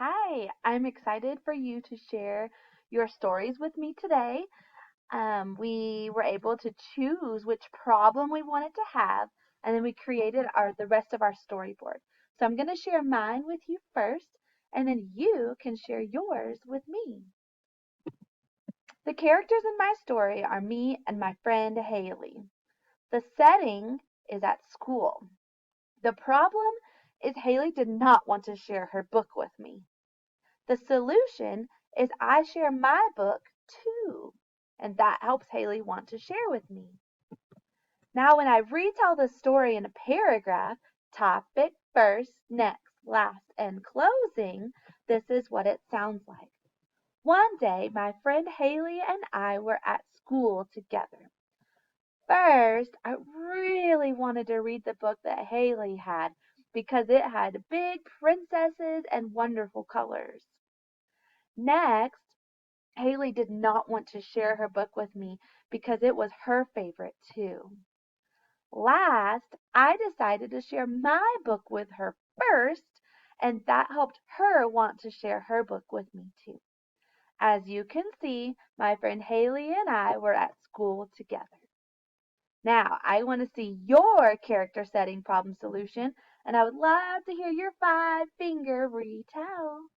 Hi, I'm excited for you to share your stories with me today. We were able to choose which problem we wanted to have, and then we created the rest of our storyboard. So I'm going to share mine with you first, and then you can share yours with me. The characters in my story are me and my friend Haley. The setting is at school. The problem is Haley did not want to share her book with me. The solution is I share my book too, and that helps Haley want to share with me. Now, when I retell the story in a paragraph, topic, first, next, last, and closing, this is what it sounds like. One day, my friend Haley and I were at school together. First, I really wanted to read the book that Haley had because it had big princesses and wonderful colors. Next, Haley did not want to share her book with me because it was her favorite too. Last, I decided to share my book with her first, and that helped her want to share her book with me too. As you can see, my friend Haley and I were at school together. Now, I want to see your character setting problem solution, and I would love to hear your 5-finger retell.